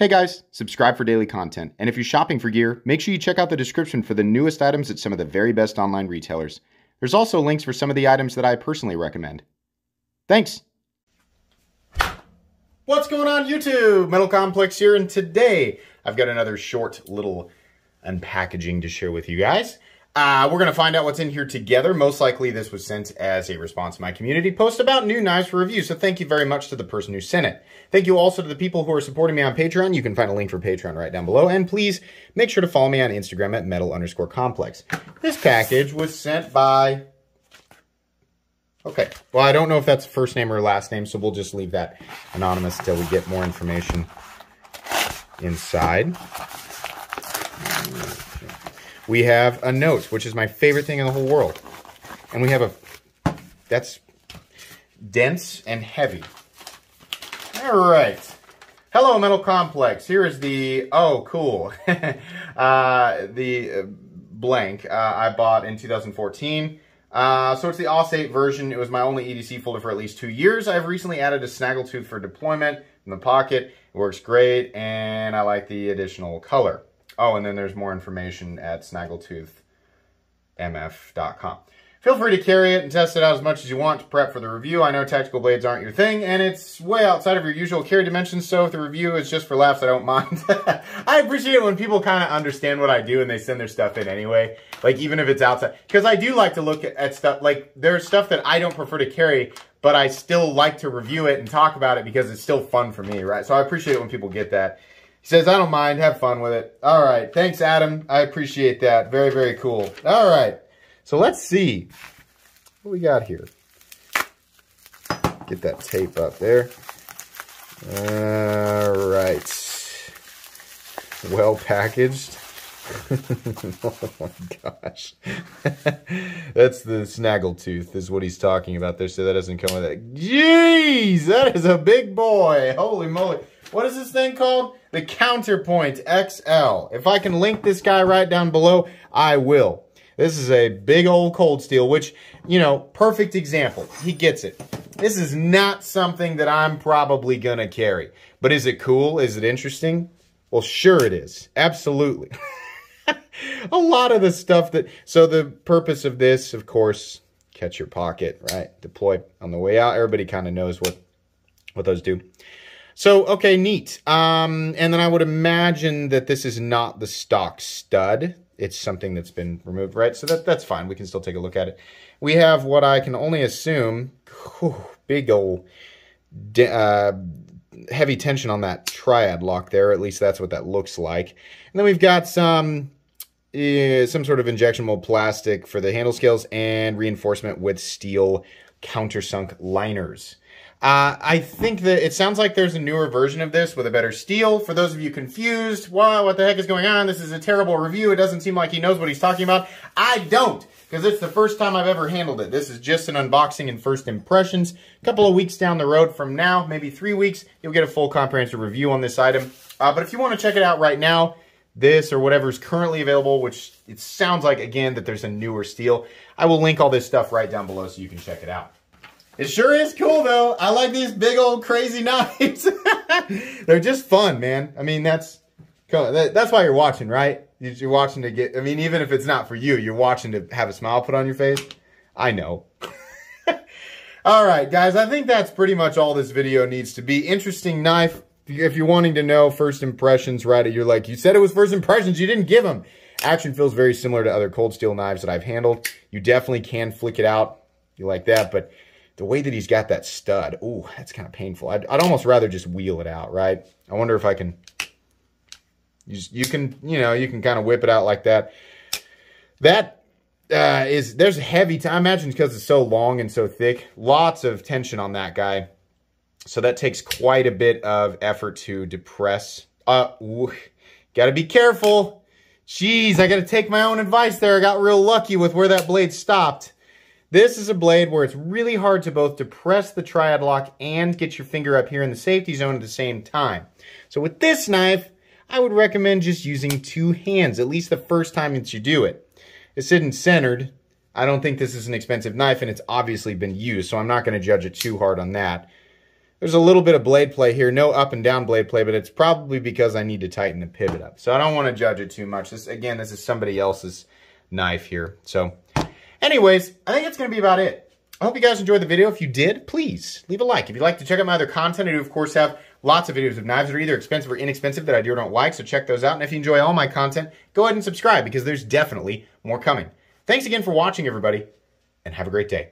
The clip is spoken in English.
Hey guys, subscribe for daily content, and if you're shopping for gear, make sure you check out the description for the newest items at some of the very best online retailers. There's also links for some of the items that I personally recommend. Thanks! What's going on YouTube? Metal Complex here, and today I've got another short little unpackaging to share with you guys. We're going to find out what's in here together. Most likely this was sent as a response to my community post about new knives for review, so thank you very much to the person who sent it. Thank you also to the people who are supporting me on Patreon. You can find a link for Patreon right down below, and please make sure to follow me on Instagram at metal_complex. This package was sent by... Okay, well, I don't know if that's first name or last name, so we'll just leave that anonymous until we get more information inside. We have a note, which is my favorite thing in the whole world. And we have a... That's dense and heavy. All right. Hello, Metal Complex. Here is the... Oh, cool. The blank I bought in 2014. So it's the Aussate version. It was my only EDC folder for at least 2 years. I've recently added a snaggletooth for deployment in the pocket. It works great, and I like the additional color. Oh, and then there's more information at snaggletoothmf.com. Feel free to carry it and test it out as much as you want to prep for the review. I know tactical blades aren't your thing, and it's way outside of your usual carry dimensions, so if the review is just for laughs, I don't mind. I appreciate it when people kind of understand what I do and they send their stuff in anyway. Like, even if it's outside. Because I do like to look at stuff, like, there's stuff that I don't prefer to carry, but I still like to review it and talk about it because it's still fun for me, right? So I appreciate it when people get that. He says, I don't mind. Have fun with it. All right. Thanks, Adam. I appreciate that. Very, very cool. All right. So let's see what we got here. Get that tape up there. All right. Well packaged. Oh my gosh. That's the snaggletooth is what he's talking about there. So that doesn't come with it. Jeez, that is a big boy. Holy moly. What is this thing called? The Counterpoint XL. If I can link this guy right down below, I will. This is a big old cold steel, which, you know, perfect example. He gets it. This is not something that I'm probably going to carry. But is it cool? Is it interesting? Well, sure it is. Absolutely. A lot of the stuff that... So the purpose of this, of course, catch your pocket, right? Deploy on the way out. Everybody kind of knows what those do. So, okay, neat. And then I would imagine that this is not the stock stud. It's something that's been removed, right? So that's fine. We can still take a look at it. We have what I can only assume, big old heavy tension on that triad lock there. At least that's what that looks like. And then we've got some sort of injection mold plastic for the handle scales and reinforcement with steel countersunk liners. I think that it sounds like there's a newer version of this with a better steel. For those of you confused, wow, what the heck is going on? This is a terrible review. It doesn't seem like he knows what he's talking about. I don't, because it's the first time I've ever handled it. This is just an unboxing and first impressions. A couple of weeks down the road from now, maybe 3 weeks, you'll get a full comprehensive review on this item. But if you want to check it out right now, this or whatever is currently available, which it sounds like, again, that there's a newer steel, I will link all this stuff right down below so you can check it out. It sure is cool, though. I like these big old crazy knives. They're just fun, man. I mean, that's why you're watching, right? You're watching to get, I mean, even if it's not for you, you're watching to have a smile put on your face. I know. All right, guys, I think that's pretty much all this video needs to be. Interesting knife. If you're wanting to know first impressions, right, you're like, you said it was first impressions, you didn't give them. Action feels very similar to other cold steel knives that I've handled. You definitely can flick it out. You like that, but the way that he's got that stud, ooh, that's kind of painful. I'd almost rather just wheel it out, right? I wonder if I can, you can kind of whip it out like that. That there's heavy, I imagine because it's so long and so thick, lots of tension on that guy. So that takes quite a bit of effort to depress. Gotta be careful. Jeez, I gotta take my own advice there. I got real lucky with where that blade stopped. This is a blade where it's really hard to both depress the triad lock and get your finger up here in the safety zone at the same time. So with this knife, I would recommend just using 2 hands, at least the first time that you do it. It's sitting centered. I don't think this is an expensive knife, and it's obviously been used, so I'm not going to judge it too hard on that. There's a little bit of blade play here. No up and down blade play, but it's probably because I need to tighten the pivot up. So I don't want to judge it too much. This is somebody else's knife here. So anyways, I think that's going to be about it. I hope you guys enjoyed the video. If you did, please leave a like. If you'd like to check out my other content, I do, of course, have lots of videos of knives that are either expensive or inexpensive that I do or don't like, so check those out. And if you enjoy all my content, go ahead and subscribe because there's definitely more coming. Thanks again for watching, everybody, and have a great day.